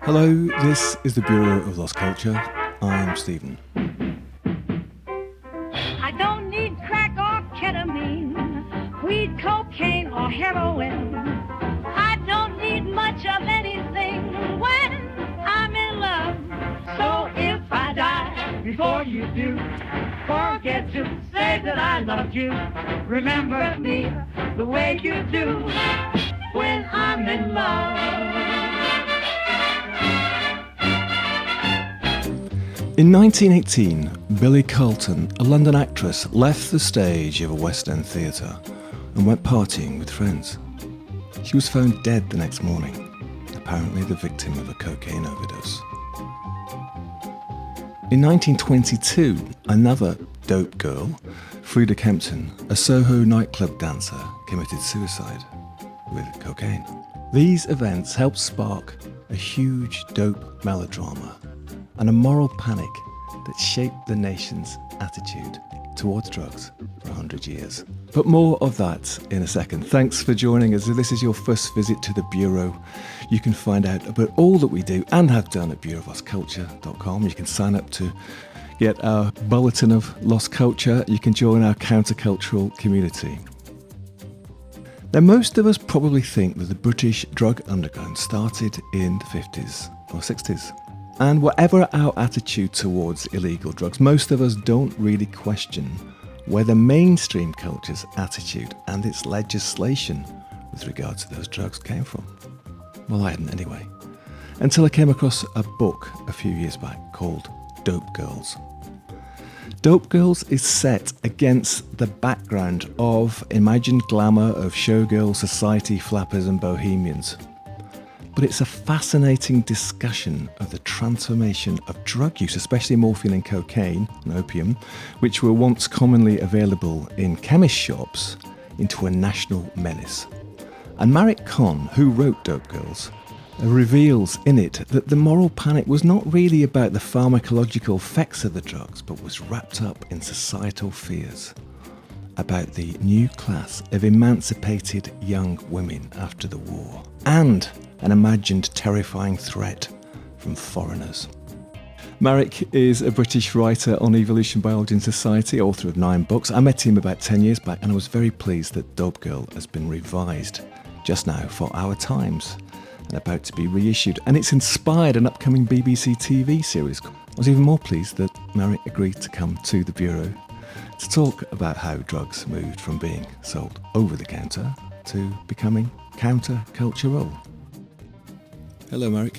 Hello, this is the Bureau of Lost Culture. I'm Stephen. I don't need crack or ketamine, weed, cocaine, or heroin. I don't need much of anything when I'm in love. So if I die before you do, forget to say that I loved you. Remember me the way you do when I'm in love. In 1918, Billie Carleton, a London actress, left the stage of a West End theatre and went partying with friends. She was found dead the next morning, apparently the victim of a cocaine overdose. In 1922, another dope girl, Frieda Kimpton, a Soho nightclub dancer, committed suicide with cocaine. These events helped spark a huge dope melodrama and a moral panic that shaped the nation's attitude towards drugs for 100 years. But more of that in a second. Thanks for joining us. If this is your first visit to the Bureau, you can find out about all that we do and have done at bureauoflostculture.com. You can sign up to get our bulletin of lost culture. You can join our countercultural community. Now, most of us probably think that the British drug underground started in the 50s or 60s. And whatever our attitude towards illegal drugs, most of us don't really question where the mainstream culture's attitude and its legislation with regard to those drugs came from. Well, I hadn't anyway. Until I came across a book a few years back called Dope Girls. Dope Girls is set against the background of imagined glamour of showgirl society flappers and bohemians. But it's a fascinating discussion of the transformation of drug use, especially morphine and cocaine and opium, which were once commonly available in chemist shops, into a national menace. And MAREK KOHN, who wrote Dope Girls, reveals in it that the moral panic was not really about the pharmacological effects of the drugs, but was wrapped up in societal fears about the new class of emancipated young women after the war, and an imagined terrifying threat from foreigners. MAREK is a British writer on evolution, biology and society, author of 9 books. I met him about 10 years back and I was very pleased that Dope Girl has been revised just now for our times and about to be reissued. And it's inspired an upcoming BBC TV series. I was even more pleased that MAREK agreed to come to the Bureau to talk about how drugs moved from being sold over the counter to becoming counter-cultural. Hello, MAREK.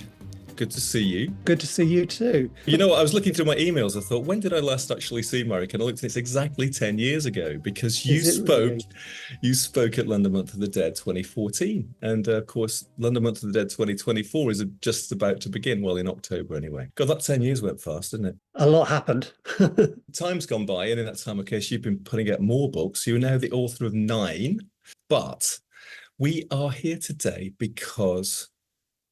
Good to see you. Good to see you too. You know what? I was looking through my emails. I thought, when did I last actually see MAREK? And I looked, and it's exactly 10 years ago because you spoke at London Month of the Dead 2014. And of course, London Month of the Dead 2024 is just about to begin. Well, in October anyway. God, that 10 years went fast, didn't it? A lot happened. Time's gone by. And in that time, of course, you've been putting out more books. You're now the author of 9. But we are here today because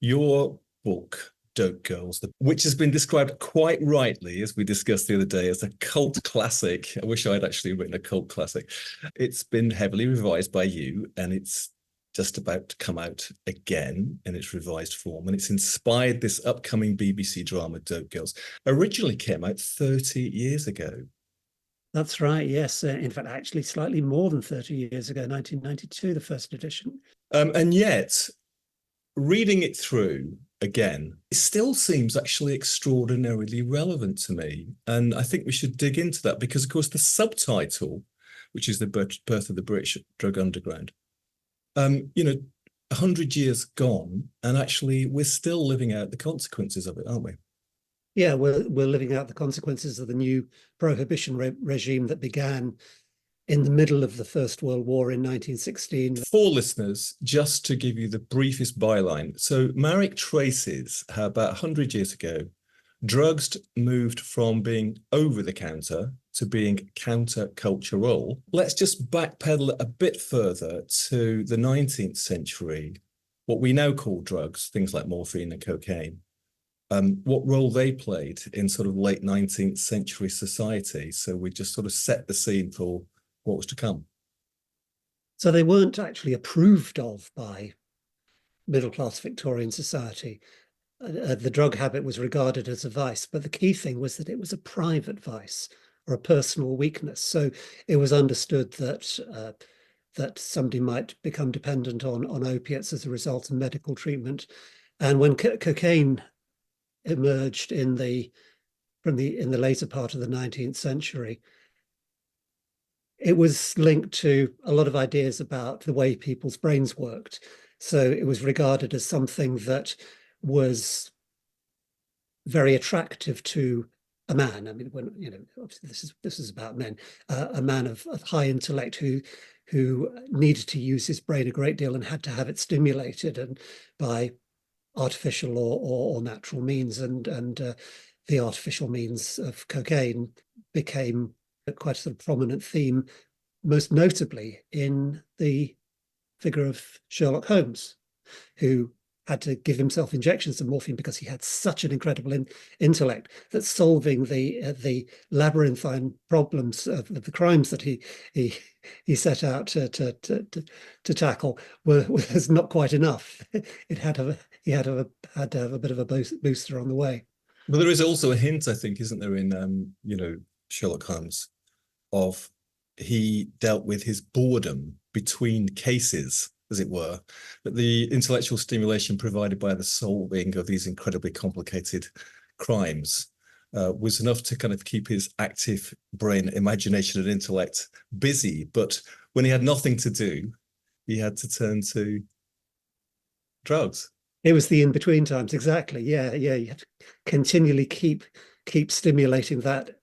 your book, Dope Girls, which has been described quite rightly, as we discussed the other day, as a cult classic. I wish I'd actually written a cult classic. It's been heavily revised by you, and it's just about to come out again in its revised form. And it's inspired this upcoming BBC drama, Dope Girls. Originally came out 30 years ago. That's right, yes. In fact, actually slightly more than 30 years ago, 1992, the first edition. And yet, reading it through again, it still seems actually extraordinarily relevant to me. And I think we should dig into that because, of course, the subtitle, which is the birth of the British drug underground, 100 years gone, and actually we're still living out the consequences of it, aren't we? Yeah, we're living out the consequences of the new prohibition regime that began in the middle of the First World War in 1916. For listeners, just to give you the briefest byline. So MAREK traces how about 100 years ago, drugs moved from being over the counter to being counter-cultural. Let's just backpedal a bit further to the 19th century, what we now call drugs, things like morphine and cocaine. What role they played in sort of late 19th century society. So we just sort of set the scene for what was to come. So they weren't actually approved of by middle-class Victorian society. the drug habit was regarded as a vice, but the key thing was that it was a private vice or a personal weakness. So it was understood that that somebody might become dependent on opiates as a result of medical treatment. And when cocaine emerged in the later part of the 19th century, it was linked to a lot of ideas about the way people's brains worked. So it was regarded as something that was very attractive to a man. I mean, when obviously this is about men, a man of high intellect who needed to use his brain a great deal and had to have it stimulated and by artificial or natural means, and the artificial means of cocaine became quite a sort of prominent theme, most notably in the figure of Sherlock Holmes, who had to give himself injections of morphine because he had such an incredible intellect that solving the labyrinthine problems of the crimes that he set out to tackle was not quite enough. He had to have a bit of a booster on the way. But there is also a hint, I think, isn't there, in Sherlock Holmes, of he dealt with his boredom between cases, as it were, that the intellectual stimulation provided by the solving of these incredibly complicated crimes was enough to kind of keep his active brain, imagination, and intellect busy. But when he had nothing to do, he had to turn to drugs. It was the in-between times, exactly. Yeah. You have to continually keep stimulating that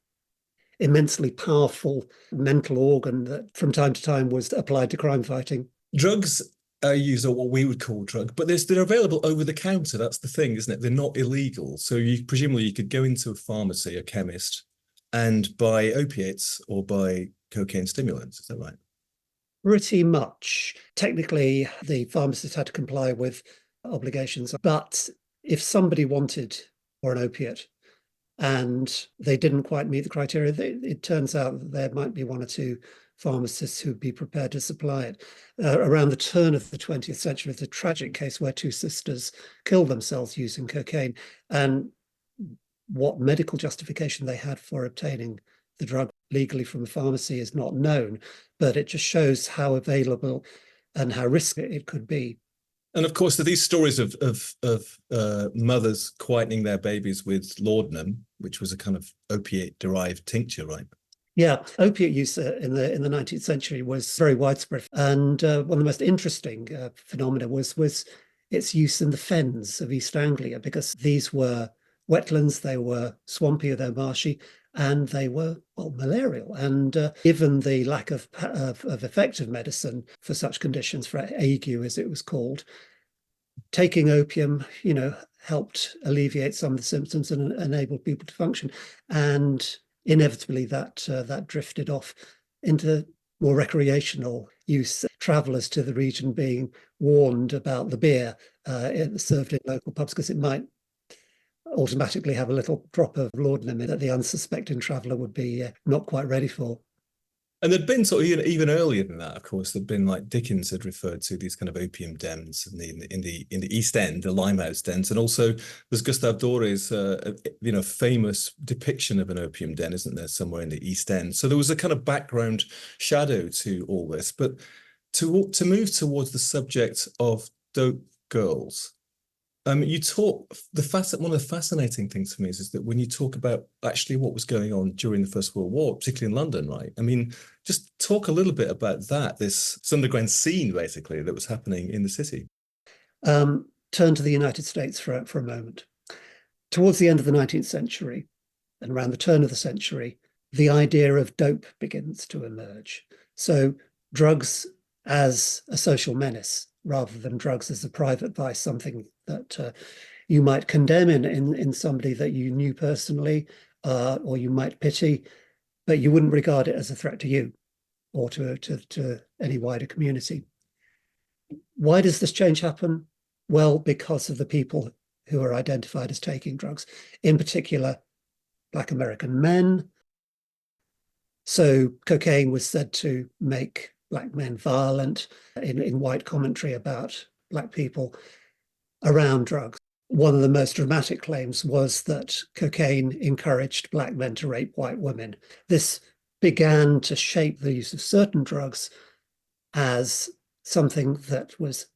immensely powerful mental organ that from time to time was applied to crime fighting. Drugs are used, or what we would call drug, but they're available over the counter. That's the thing, isn't it? They're not illegal. So presumably you could go into a pharmacy, a chemist, and buy opiates or buy cocaine stimulants. Is that right? Pretty much. Technically, the pharmacist had to comply with obligations, but if somebody wanted or an opiate and they didn't quite meet the criteria, it turns out that there might be one or two pharmacists who'd be prepared to supply it. Around the turn of the 20th century, there's a tragic case where two sisters killed themselves using cocaine, and what medical justification they had for obtaining the drug legally from a pharmacy is not known, but it just shows how available and how risky it could be. And of course, these stories of mothers quietening their babies with laudanum, which was a kind of opiate-derived tincture, right? Yeah, opiate use in the 19th century was very widespread, and one of the most interesting phenomena was its use in the fens of East Anglia, because these were wetlands, they were swampy, they're marshy, and they were, well, malarial. And given the lack of effective medicine for such conditions, for ague as it was called, taking opium, helped alleviate some of the symptoms and enabled people to function. And inevitably that drifted off into more recreational use. Travellers to the region being warned about the beer served in local pubs, because it might automatically have a little drop of laudanum in it that the unsuspecting traveller would be not quite ready for. And there'd been sort of even earlier than that, of course, there'd been, like, Dickens had referred to these kind of opium dens in the East End, the Limehouse dens, and also there's Gustave Doré's famous depiction of an opium den, isn't there, somewhere in the East End? So there was a kind of background shadow to all this. But to move towards the subject of dope girls, you talk, one of the fascinating things for me is that when you talk about actually what was going on during the First World War, particularly in London, right? I mean, just talk a little bit about that, this underground scene, basically, that was happening in the city. Turn to the United States for a moment. Towards the end of the 19th century, and around the turn of the century, the idea of dope begins to emerge. So drugs as a social menace, rather than drugs as a private vice, something that you might condemn in somebody that you knew personally, or you might pity, but you wouldn't regard it as a threat to you or to any wider community. Why does this change happen? Well, because of the people who are identified as taking drugs, in particular, Black American men. So cocaine was said to make Black men violent in white commentary about Black people around drugs. one of the most dramatic claims was that cocaine encouraged black men to rape white women. This began to shape the use of certain drugs as something that was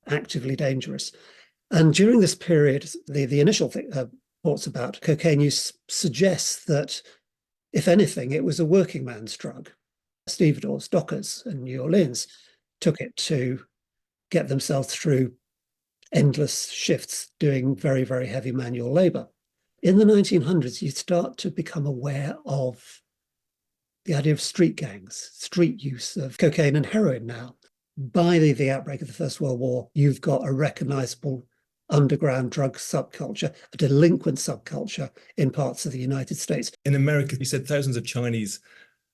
actively dangerous. And during this period, the initial thoughts about cocaine use suggests that, if anything, it was a working man's drug. Stevedores, dockers in New Orleans took it to get themselves through endless shifts doing very, very heavy manual labor. In the 1900s, you start to become aware of the idea of street gangs, street use of cocaine and heroin now. By the outbreak of the First World War, you've got a recognizable underground drug subculture, a delinquent subculture in parts of the United States. In America, you said thousands of Chinese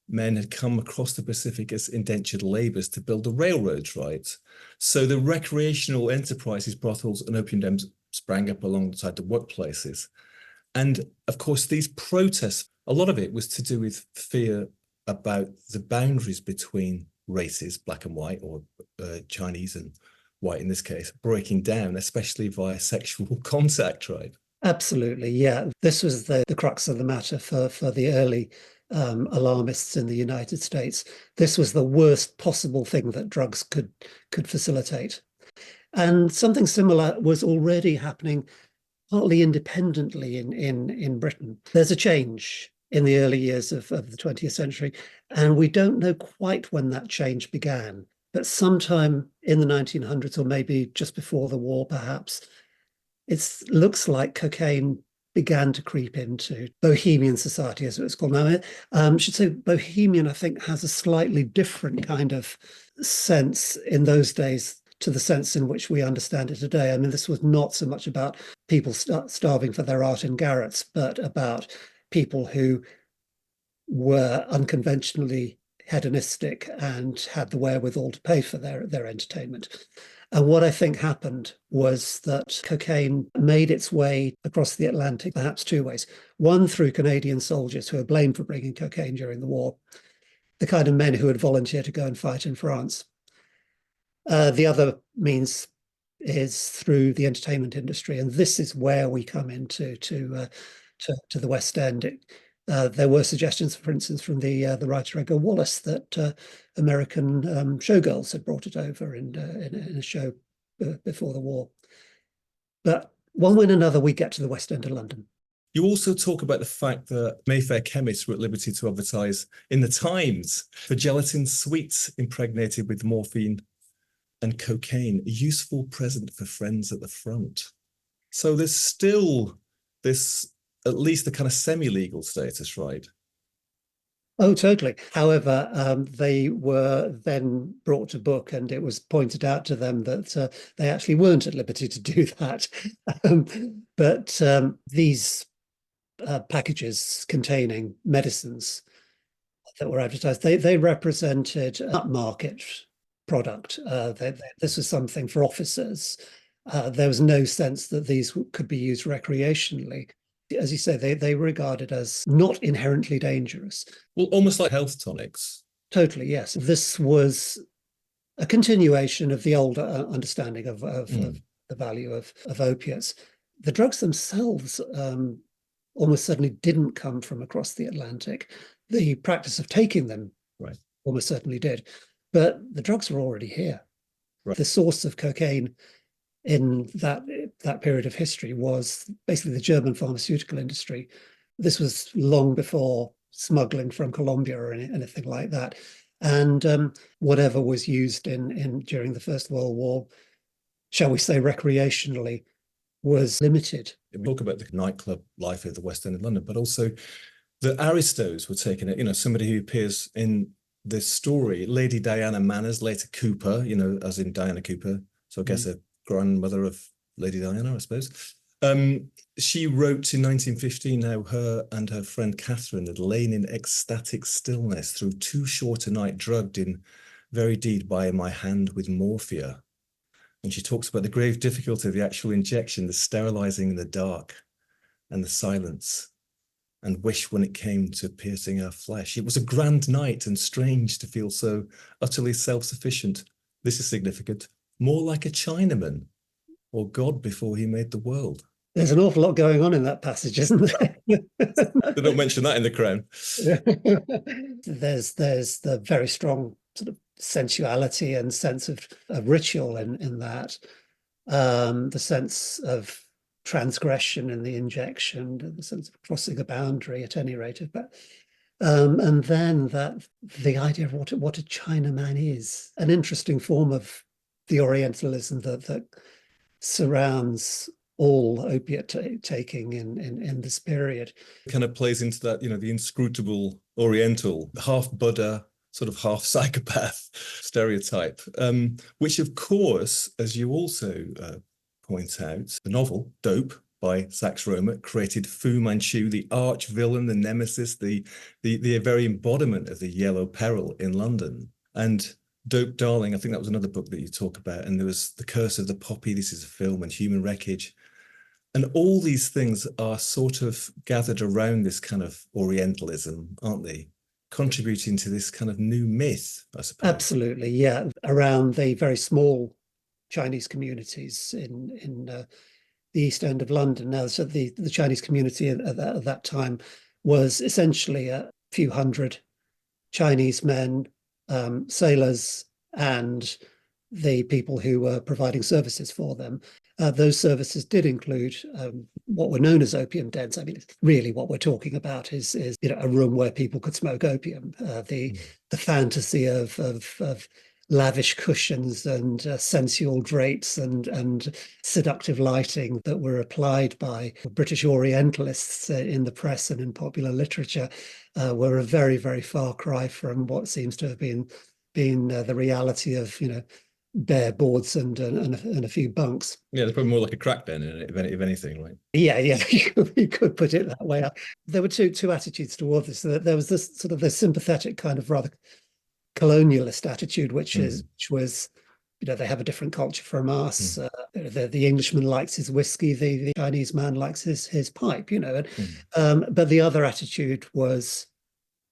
men had come across the Pacific as indentured laborers to build the railroads, right? So the recreational enterprises, brothels and opium dens sprang up alongside the workplaces. And of course, these protests, a lot of it was to do with fear about the boundaries between races, black and white, or Chinese and white in this case, breaking down, especially via sexual contact, right? Absolutely, yeah. This was the crux of the matter for the early alarmists in the United States. This was the worst possible thing that drugs could facilitate. And something similar was already happening partly independently in Britain. There's a change in the early years of the 20th century, and we don't know quite when that change began, but sometime in the 1900s, or maybe just before the war, perhaps. It looks like cocaine began to creep into bohemian society, as it was called now. I should say bohemian, I think, has a slightly different kind of sense in those days to the sense in which we understand it today. I mean, this was not so much about people starving for their art in garrets, but about people who were unconventionally hedonistic and had the wherewithal to pay for their entertainment. And what I think happened was that cocaine made its way across the Atlantic, perhaps two ways. One, through Canadian soldiers who were blamed for bringing cocaine during the war, the kind of men who had volunteered to go and fight in France. The other means is through the entertainment industry, and this is where we come into to the West End. There were suggestions, for instance, from the writer Edgar Wallace that American showgirls had brought it over in a show before the war. But one way or another, we get to the West End of London. You also talk about the fact that Mayfair chemists were at liberty to advertise in the Times for gelatin sweets impregnated with morphine and cocaine, a useful present for friends at the front. So there's still this, at least the kind of semi-legal status, right? Oh, totally. However, they were then brought to book, and it was pointed out to them that they actually weren't at liberty to do that. But these packages containing medicines that were advertised, they represented an upmarket product. This was something for officers. There was no sense that these could be used recreationally. As you say, they were regarded as not inherently dangerous. Well, almost like health tonics. Totally, yes. This was a continuation of the older understanding of the value of opiates. The drugs themselves almost certainly didn't come from across the Atlantic. The practice of taking them almost certainly did. But the drugs were already here. Right. The source of cocaine in that period of history was basically the German pharmaceutical industry. This was long before smuggling from Colombia or anything like that. And whatever was used during the First World War, shall we say recreationally, was limited. We talk about the nightclub life of the West End of London, but also the aristos were taking it. You know, somebody who appears in this story, Lady Diana Manners, later Cooper, you know, as in Diana Cooper. So I guess a grandmother of Lady Diana, I suppose. She wrote in 1915 how her and her friend Catherine had lain in ecstatic stillness through too short a night, drugged in very deed by my hand with morphia. And she talks about the grave difficulty of the actual injection, the sterilizing in the dark and the silence, and wish when it came to piercing her flesh. It was a grand night and strange to feel so utterly self-sufficient. This is significant. More like a Chinaman or God before he made the world? There's an awful lot going on in that passage, isn't there? They don't mention that in the Crown. There's the very strong sort of sensuality and sense of ritual in that, the sense of transgression in the injection, the sense of crossing a boundary at any rate. But and then that the idea of what a Chinaman is, an interesting form of the Orientalism that surrounds all opiate taking in this period. It kind of plays into that, the inscrutable Oriental, half Buddha, sort of half psychopath stereotype, which of course, as you also point out, the novel Dope by Sax Rohmer created Fu Manchu, the arch villain, the nemesis, the very embodiment of the yellow peril in London. And Dope Darling, I think that was another book that you talk about. And there was The Curse of the Poppy, this is a film, and Human Wreckage. And all these things are sort of gathered around this kind of Orientalism, aren't they? Contributing to this kind of new myth, I suppose. Absolutely, yeah. Around the very small Chinese communities in the East End of London. Now, so the Chinese community at that time was essentially a few hundred Chinese men, sailors, and the people who were providing services for them. Those services did include what were known as opium dens. I mean, really what we're talking about is a room where people could smoke opium. The fantasy of lavish cushions and sensual drapes and seductive lighting that were applied by British Orientalists in the press and in popular literature were a very, very far cry from what seems to have been the reality of, bare boards and a few bunks. Yeah, there's probably more like a crack den in it, if anything, right? Yeah, you could put it that way. There were two attitudes toward this. There was this sort of the sympathetic kind of rather colonialist attitude, which was, they have a different culture from us. The Englishman likes his whiskey, the Chinese man likes his pipe, but the other attitude was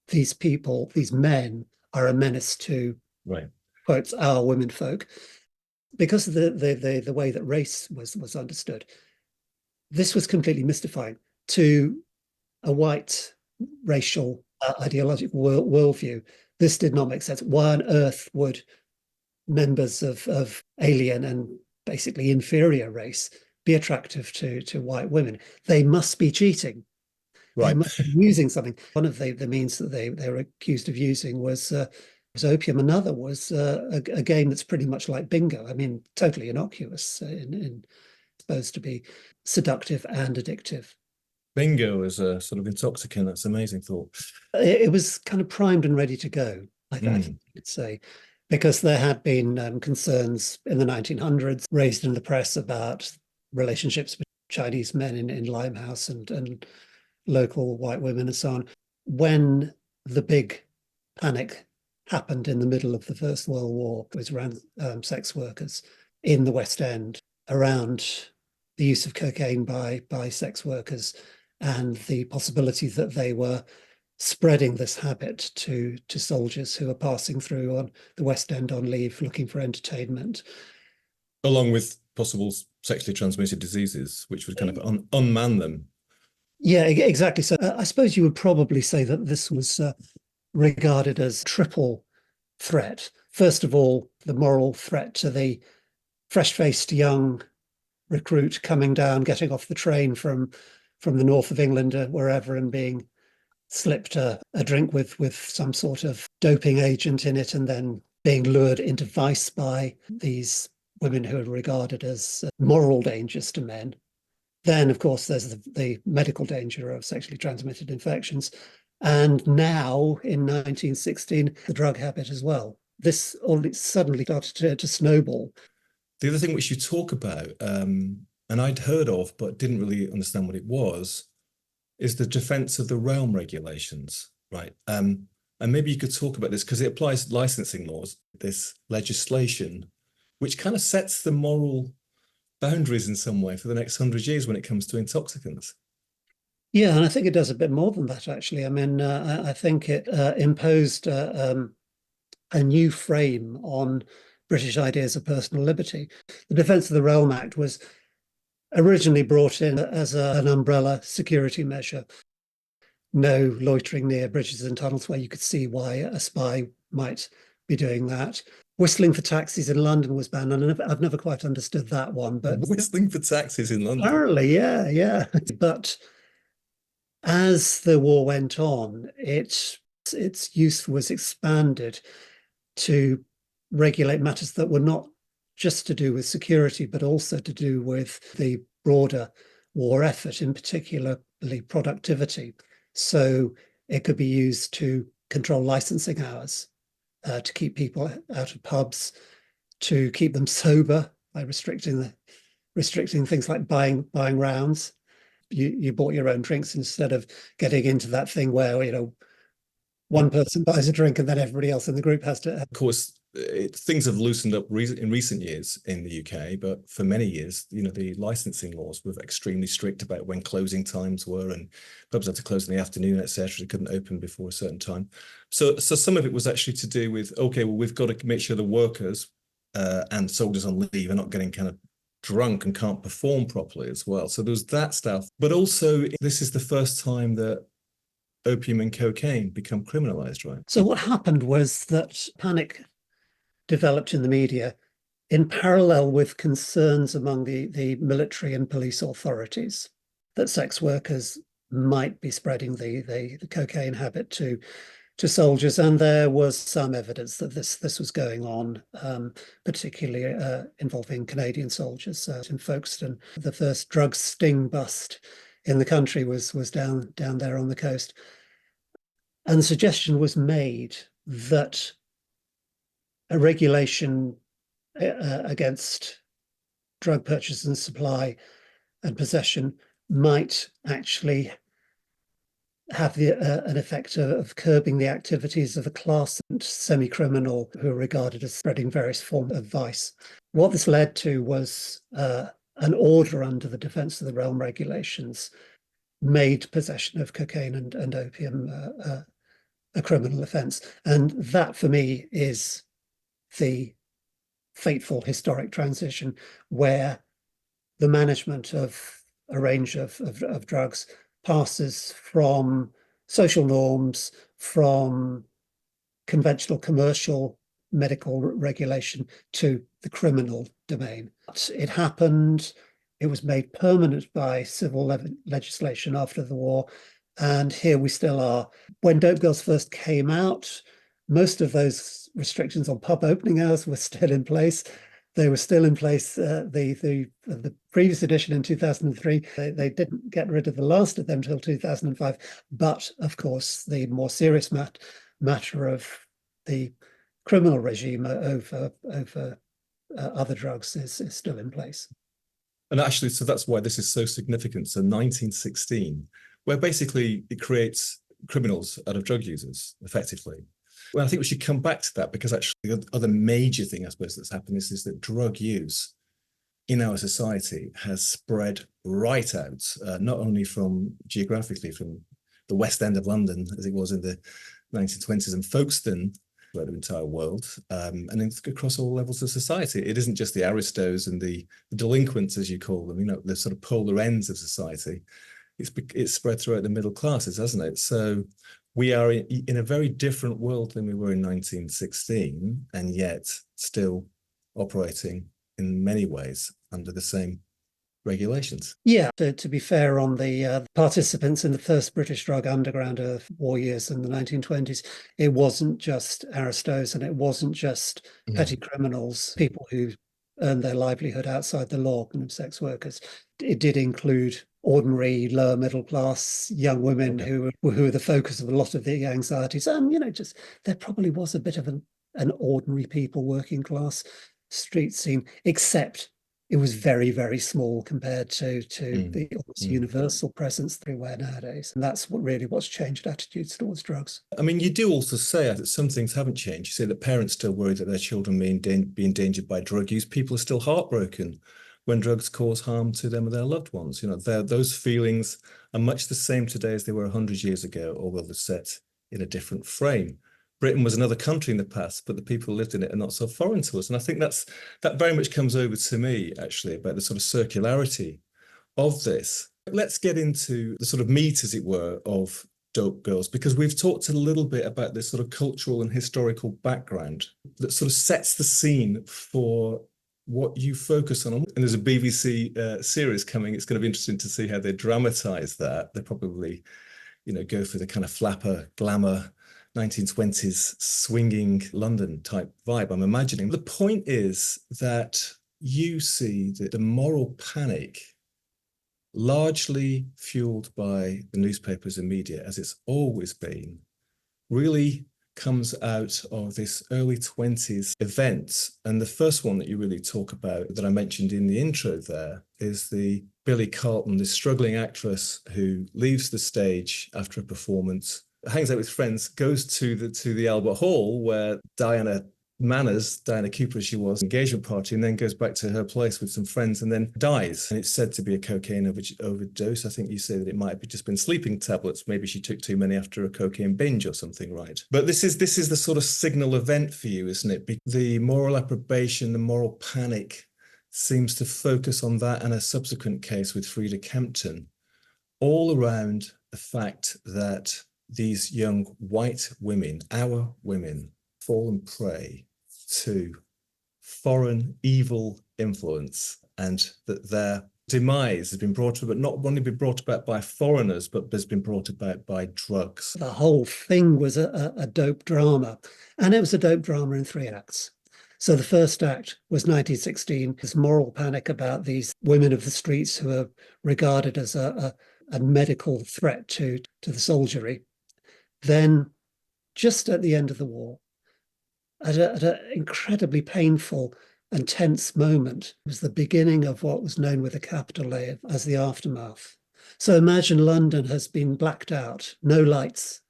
these people, these men are a menace to, right, quotes, our women folk, because of the way that race was understood. This was completely mystifying to a white racial ideological worldview. This did not make sense. Why on earth would members of alien and basically inferior race be attractive to white women? They must be cheating. Right. They must be using something. One of the means that they were accused of using was opium. Another was a game that's pretty much like bingo. I mean, totally innocuous, supposed to be seductive and addictive. Bingo is a sort of intoxicant. That's an amazing thought. It was kind of primed and ready to go, I think you could say, because there had been concerns in the 1900s raised in the press about relationships with Chinese men in Limehouse and local white women and so on. When the big panic happened in the middle of the First World War, it was around sex workers in the West End, around the use of cocaine by sex workers, and the possibility that they were spreading this habit to soldiers who are passing through on the West End on leave, looking for entertainment. Along with possible sexually transmitted diseases, which would kind of unman them. Yeah, exactly. So I suppose you would probably say that this was regarded as a triple threat. First of all, the moral threat to the fresh-faced young recruit coming down, getting off the train from the north of England or wherever, and being slipped a drink with some sort of doping agent in it, and then being lured into vice by these women who are regarded as moral dangers to men. Then, of course, there's the medical danger of sexually transmitted infections. And now, in 1916, the drug habit as well. This all suddenly started to snowball. The other thing which you talk about, and I'd heard of, but didn't really understand what it was, is the defense of the realm regulations, right? And maybe you could talk about this, because it applies to licensing laws, this legislation, which kind of sets the moral boundaries in some way for the next 100 years when it comes to intoxicants. Yeah, and I think it does a bit more than that, actually. I mean, I think it imposed a new frame on British ideas of personal liberty. The Defence of the Realm Act was originally brought in as an umbrella security measure. No loitering near bridges and tunnels where you could see why a spy might be doing that. Whistling for taxis in London was banned, and I've never quite understood that one. But whistling for taxis in London. Apparently, yeah. But as the war went on, its use was expanded to regulate matters that were not just to do with security, but also to do with the broader war effort, in particular productivity. So it could be used to control licensing hours, to keep people out of pubs, to keep them sober by restricting things like buying rounds. You bought your own drinks instead of getting into that thing where one person buys a drink and then everybody else in the group has to. Of course, things have loosened up in recent years in the UK, but for many years, the licensing laws were extremely strict about when closing times were, and pubs had to close in the afternoon, etc. They couldn't open before a certain time. So some of it was actually to do with, okay, well, we've got to make sure the workers and soldiers on leave are not getting kind of drunk and can't perform properly as well. So there's that stuff. But also, this is the first time that opium and cocaine become criminalized, right? So what happened was that panic developed in the media in parallel with concerns among the military and police authorities that sex workers might be spreading the cocaine habit to soldiers, and there was some evidence that this was going on, particularly involving Canadian soldiers in Folkestone. The first drug sting bust in the country was down there on the coast, and the suggestion was made that a regulation against drug purchase and supply and possession might actually have an effect of curbing the activities of a class of semi-criminal who are regarded as spreading various forms of vice. What this led to was an order under the Defence of the Realm regulations made possession of cocaine and opium a criminal offence. And that, for me, is the fateful historic transition where the management of a range of drugs passes from social norms, from conventional commercial medical regulation to the criminal domain. It happened, it was made permanent by civil legislation after the war, and here we still are. When Dope Girls first came out, most of those restrictions on pub opening hours were still in place. They were still in place. The previous edition in 2003, they didn't get rid of the last of them until 2005. But of course, the more serious matter of the criminal regime over other drugs is still in place. And actually, so that's why this is so significant. So 1916, where basically it creates criminals out of drug users, effectively. Well, I think we should come back to that, because actually the other major thing, I suppose, that's happened is that drug use in our society has spread right out, not only geographically from the West End of London, as it was in the 1920s, and Folkestone, throughout the entire world, and then across all levels of society. It isn't just the aristos and the delinquents, as you call them, the sort of polar ends of society. It's spread throughout the middle classes, hasn't it? So we are in a very different world than we were in 1916, and yet still operating in many ways under the same regulations. Yeah, to be fair on the participants in the first British drug underground of war years in the 1920s, it wasn't just aristos and it wasn't just petty criminals, people who earned their livelihood outside the law, and sex workers. It did include ordinary lower middle class young women who were the focus of a lot of the anxieties. And just there probably was a bit of an ordinary people working class street scene, except it was very, very small compared to the almost universal presence everywhere nowadays. And that's what's changed attitudes towards drugs. I mean, you do also say that some things haven't changed. You say that parents still worry that their children may be endangered by drug use. People are still heartbroken when drugs cause harm to them or their loved ones. Those feelings are much the same today as they were 100 years ago, although they're set in a different frame. Britain was another country in the past, but the people who lived in it are not so foreign to us. And I think that very much comes over to me, actually, about the sort of circularity of this. Let's get into the sort of meat, as it were, of dope girls, because we've talked a little bit about this sort of cultural and historical background that sort of sets the scene for what you focus on. And there's a BBC series coming. It's going to be interesting to see how they dramatize that. They probably, go for the kind of flapper, glamour, 1920s swinging London type vibe, I'm imagining. The point is that you see that the moral panic, largely fueled by the newspapers and media, as it's always been, really comes out of this early 20s event. And the first one that you really talk about, that I mentioned in the intro there, is the Billie Carleton, this struggling actress who leaves the stage after a performance, hangs out with friends, goes to the Albert Hall where Diana Cooper as she was, engagement party, and then goes back to her place with some friends and then dies. And it's said to be a cocaine overdose. I think you say that it might have just been sleeping tablets. Maybe she took too many after a cocaine binge or something, right? But this is the sort of signal event for you, isn't it? The moral approbation, the moral panic seems to focus on that, and a subsequent case with Frieda Kimpton, all around the fact that these young white women, our women, fallen prey to foreign evil influence, and that their demise has been brought about, not only been brought about by foreigners, but has been brought about by drugs. The whole thing was a dope drama, and it was a dope drama in 3 acts. So the first act was 1916, this moral panic about these women of the streets who are regarded as a medical threat to the soldiery. Then, just at the end of the war, at an incredibly painful and tense moment, it was the beginning of what was known with a capital A as the aftermath. So imagine London has been blacked out, no lights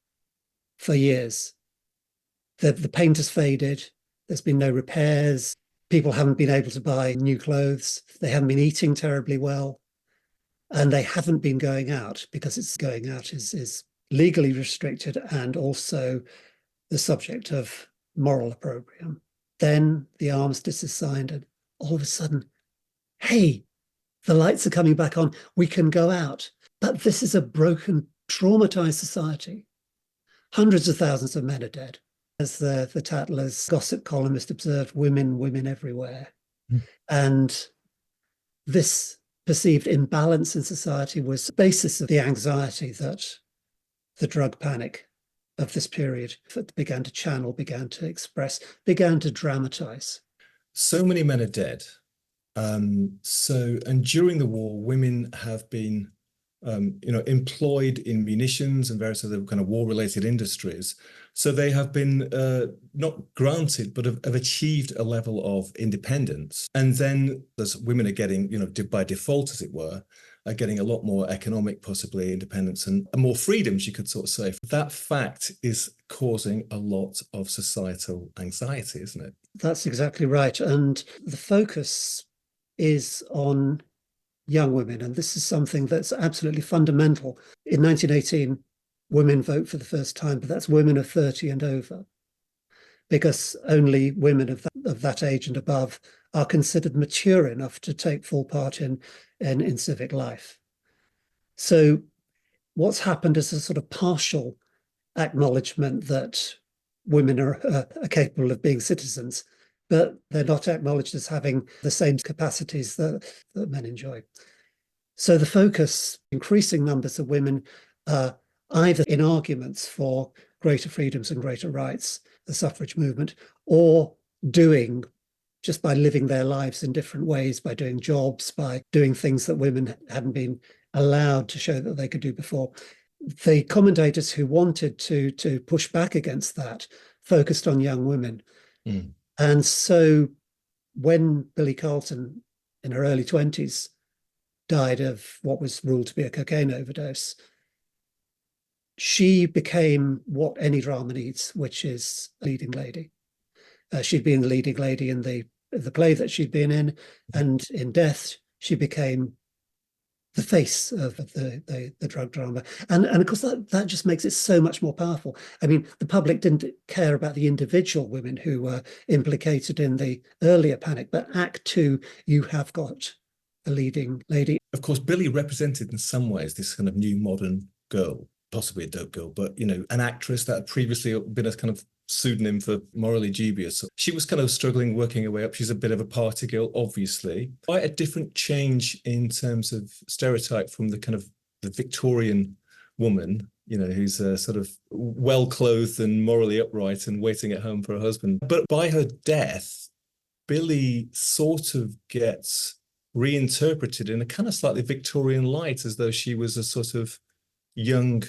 for years. The paint has faded, there's been no repairs, people haven't been able to buy new clothes, they haven't been eating terribly well, and they haven't been going out, because it's going out is legally restricted and also the subject of moral opprobrium. Then the armistice is signed, and all of a sudden, hey, the lights are coming back on, we can go out. But this is a broken, traumatized society. Hundreds of thousands of men are dead. As the Tatler's gossip columnist observed, women everywhere. And this perceived imbalance in society was the basis of the anxiety that the drug panic of this period began to channel, began to express, began to dramatize. So many men are dead. And during the war, women have been, employed in munitions and various other kind of war-related industries. So they have been not granted, but have achieved a level of independence. And then as women are getting, by default, as it were, are getting a lot more economic, possibly independence and more freedoms, you could sort of say. That fact is causing a lot of societal anxiety, isn't it? That's exactly right. And the focus is on young women. And this is something that's absolutely fundamental. In 1918, women vote for the first time, but that's women of 30 and over, because only women of that age and above are considered mature enough to take full part in civic life. So what's happened is a sort of partial acknowledgement that women are capable of being citizens, but they're not acknowledged as having the same capacities that men enjoy. So the focus, increasing numbers of women, either in arguments for greater freedoms and greater rights, the suffrage movement, or doing, just by living their lives in different ways, by doing jobs, by doing things that women hadn't been allowed to show that they could do before. The commentators who wanted to push back against that focused on young women. Mm. And so when Billie Carleton, in her early 20s, died of what was ruled to be a cocaine overdose, she became what any drama needs, which is a leading lady. She'd been the leading lady in the play that she'd been in, and in death, she became the face of the drug drama. And of course, that just makes it so much more powerful. I mean, the public didn't care about the individual women who were implicated in the earlier panic, but Act Two, you have got a leading lady. Of course, Billie represented in some ways this kind of new modern girl, possibly a dope girl, but, you know, an actress that had previously been a kind of pseudonym for morally dubious. She was kind of struggling, working her way up. She's a bit of a party girl, obviously. Quite a different change in terms of stereotype from the kind of the Victorian woman, you know, who's sort of well-clothed and morally upright and waiting at home for her husband. But by her death, Billie sort of gets reinterpreted in a kind of slightly Victorian light, as though she was a sort of young,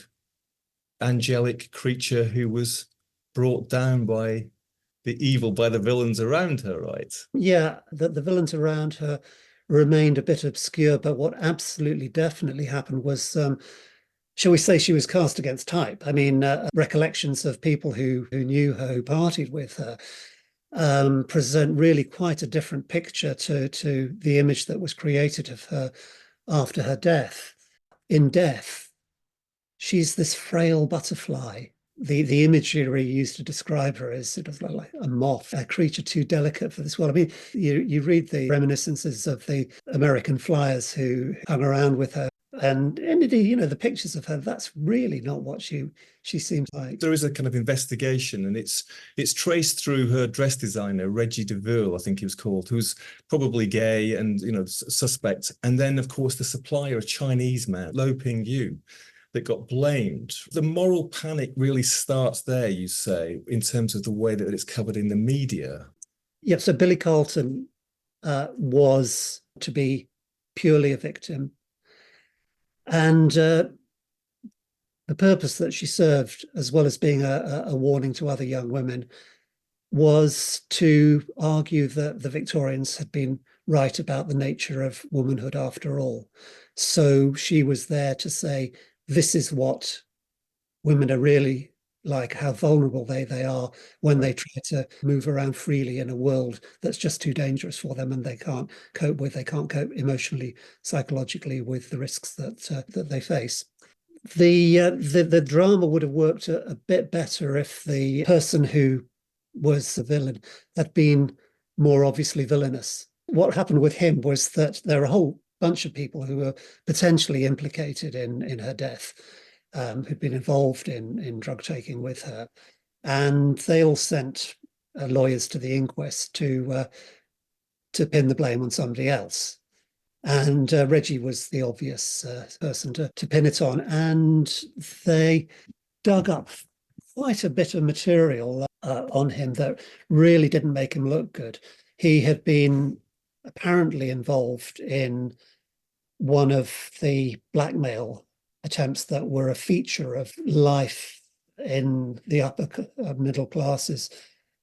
angelic creature who was brought down by the evil, by the villains around her, right? Yeah, the villains around her remained a bit obscure, but what absolutely definitely happened was, shall we say, she was cast against type. I mean, recollections of people who knew her, who partied with her, present really quite a different picture to the image that was created of her after her death. In death, she's this frail butterfly. The imagery used to describe her as sort of like a moth, a creature too delicate for this world. I mean, you read the reminiscences of the American flyers who hung around with her, and indeed, you know, the pictures of her, that's really not what she seems like. There is a kind of investigation, and it's traced through her dress designer, Reggie DeVille, I think he was called, who's probably gay and, you know, suspect. And then, of course, the supplier, a Chinese man, Lo Ping-yu, that got blamed. The moral panic really starts there, you say, in terms of the way that it's covered in the media. Yeah, so Billie Carleton was to be purely a victim. And the purpose that she served, as well as being a warning to other young women, was to argue that the Victorians had been right about the nature of womanhood after all. So she was there to say, this is what women are really like, how vulnerable they are when they try to move around freely in a world that's just too dangerous for them and they can't cope emotionally, psychologically with the risks that they face. The drama would have worked a bit better if the person who was the villain had been more obviously villainous. What happened with him was that there are a whole bunch of people who were potentially implicated in her death, who'd been involved in drug taking with her, and they all sent lawyers to the inquest to pin the blame on somebody else. And Reggie was the obvious person to pin it on, and they dug up quite a bit of material on him that really didn't make him look good. He had been apparently involved in one of the blackmail attempts that were a feature of life in the upper middle classes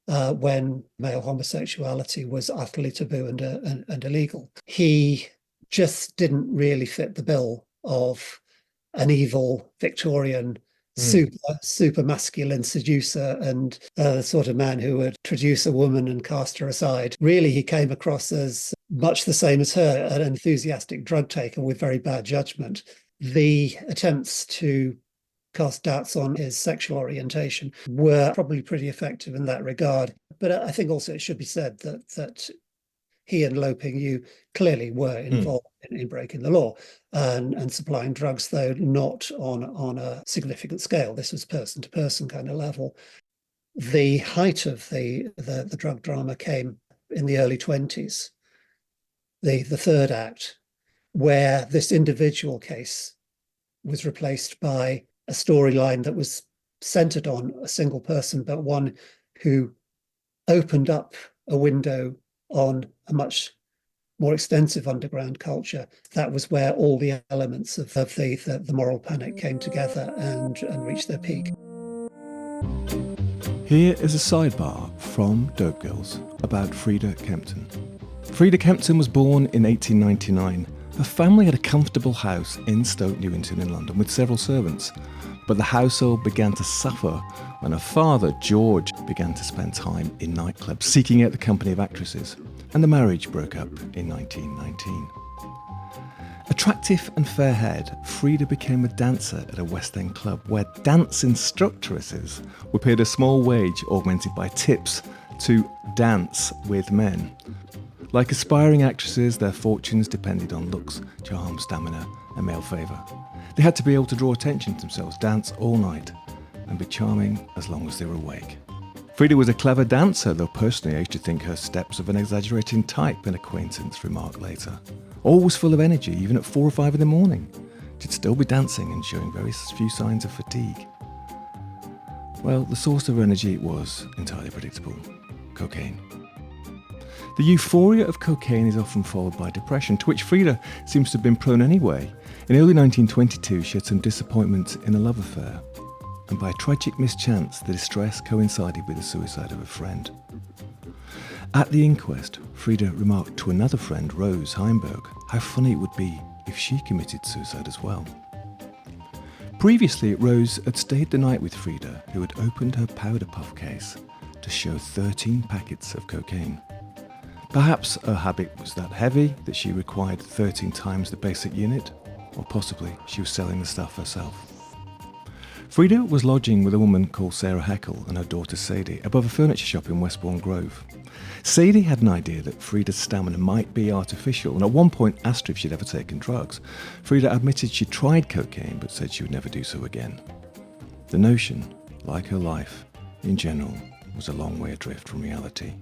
when male homosexuality was utterly taboo and illegal. He just didn't really fit the bill of an evil Victorian super masculine seducer and the sort of man who would traduce a woman and cast her aside. Really, he came across as much the same as her, an enthusiastic drug taker with very bad judgment. The attempts to cast doubts on his sexual orientation were probably pretty effective in that regard. But I think also it should be said that he and Lo Ping-yu clearly were involved in breaking the law and supplying drugs, though not on a significant scale. This was person-to-person kind of level. The height of the drug drama came in the early 20s, the third act, where this individual case was replaced by a storyline that was centered on a single person, but one who opened up a window on a much more extensive underground culture. That was where all the elements of the moral panic came together and reached their peak. Here is a sidebar from Dope Girls about Frieda Kimpton. Frieda Kimpton was born in 1899. Her family had a comfortable house in Stoke Newington in London with several servants. But the household began to suffer when her father, George, began to spend time in nightclubs, seeking out the company of actresses, and the marriage broke up in 1919. Attractive and fair-haired, Frieda became a dancer at a West End club where dance instructresses were paid a small wage augmented by tips to dance with men. Like aspiring actresses, their fortunes depended on looks, charm, stamina, and male favour. They had to be able to draw attention to themselves, dance all night, and be charming as long as they were awake. Frieda was a clever dancer, though personally I used to think her steps of an exaggerating type, an acquaintance remarked later. Always full of energy, even at 4 or 5 in the morning. She'd still be dancing and showing very few signs of fatigue. Well, the source of her energy was entirely predictable: cocaine. The euphoria of cocaine is often followed by depression, to which Frieda seems to have been prone anyway. In early 1922, she had some disappointment in a love affair, and by a tragic mischance, the distress coincided with the suicide of a friend. At the inquest, Frieda remarked to another friend, Rose Heimberg, how funny it would be if she committed suicide as well. Previously, Rose had stayed the night with Frieda, who had opened her powder puff case to show 13 packets of cocaine. Perhaps her habit was that heavy that she required 13 times the basic unit, or possibly she was selling the stuff herself. Frieda was lodging with a woman called Sarah Heckel and her daughter Sadie above a furniture shop in Westbourne Grove. Sadie had an idea that Frieda's stamina might be artificial, and at one point asked her if she'd ever taken drugs. Frieda admitted she'd tried cocaine but said she would never do so again. The notion, like her life in general, was a long way adrift from reality.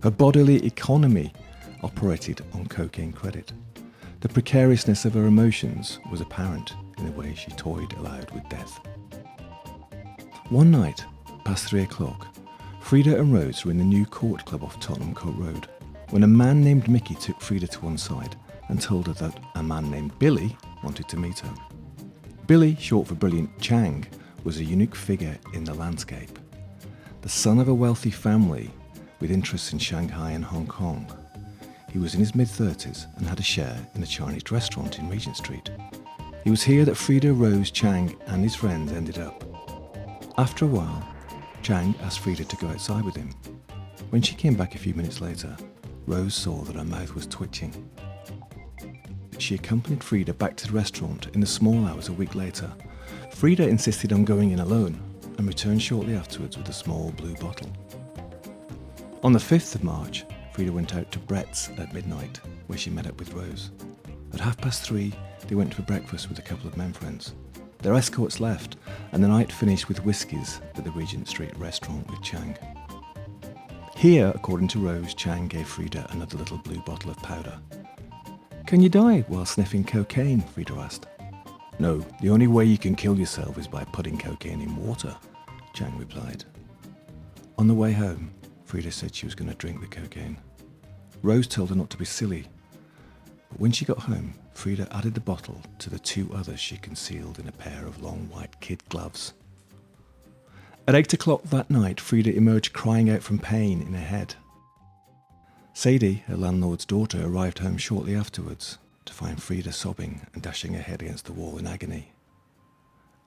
Her bodily economy operated on cocaine credit. The precariousness of her emotions was apparent in the way she toyed aloud with death. One night, past 3 o'clock, Frieda and Rose were in the new Court Club off Tottenham Court Road, when a man named Mickey took Frieda to one side and told her that a man named Billy wanted to meet her. Billy, short for brilliant Chang, was a unique figure in the landscape. The son of a wealthy family with interests in Shanghai and Hong Kong. He was in his mid-30s and had a share in a Chinese restaurant in Regent Street. It was here that Frieda, Rose, Chang and his friends ended up. After a while, Chang asked Frieda to go outside with him. When she came back a few minutes later, Rose saw that her mouth was twitching. She accompanied Frieda back to the restaurant in the small hours a week later. Frieda insisted on going in alone and returned shortly afterwards with a small blue bottle. On the 5th of March, Frieda went out to Brett's at midnight, where she met up with Rose. At 3:30, they went for breakfast with a couple of men friends. Their escorts left, and the night finished with whiskies at the Regent Street restaurant with Chang. Here, according to Rose, Chang gave Frieda another little blue bottle of powder. "Can you die while sniffing cocaine?" Frieda asked. "No, the only way you can kill yourself is by putting cocaine in water," Chang replied. On the way home, Frieda said she was going to drink the cocaine. Rose told her not to be silly, but when she got home, Frieda added the bottle to the 2 others she concealed in a pair of long white kid gloves. At 8 o'clock that night, Frieda emerged crying out from pain in her head. Sadie, her landlord's daughter, arrived home shortly afterwards to find Frieda sobbing and dashing her head against the wall in agony.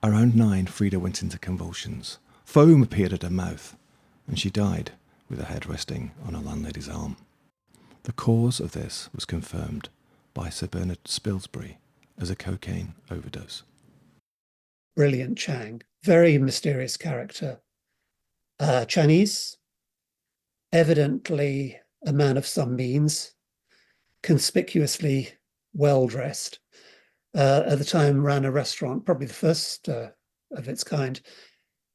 Around 9, Frieda went into convulsions. Foam appeared at her mouth, and she died with her head resting on her landlady's arm. The cause of this was confirmed by Sir Bernard Spilsbury as a cocaine overdose. Brilliant Chang, very mysterious character. Chinese, evidently a man of some means, conspicuously well-dressed. At the time ran a restaurant, probably the first of its kind,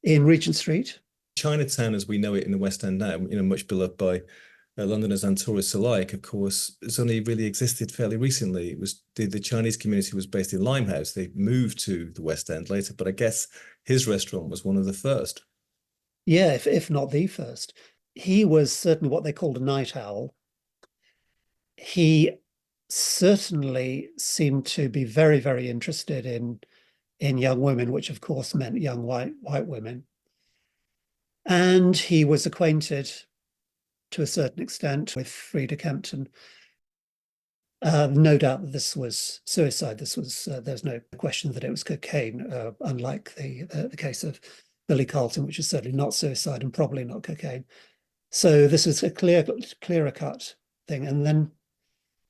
in Regent Street. Chinatown, as we know it in the West End now, much beloved by Londoners and tourists alike, of course, has only really existed fairly recently. It was the Chinese community was based in Limehouse. They moved to the West End later, but I guess his restaurant was one of the first. Yeah, if not the first. He was certainly what they called a night owl. He certainly seemed to be very, very interested in young women, which of course meant young white women. And he was acquainted to a certain extent with Frieda Kimpton. No doubt that this was suicide. There's no question that it was cocaine, unlike the case of Billie Carleton, which is certainly not suicide and probably not cocaine. So this is a clearer cut thing. And then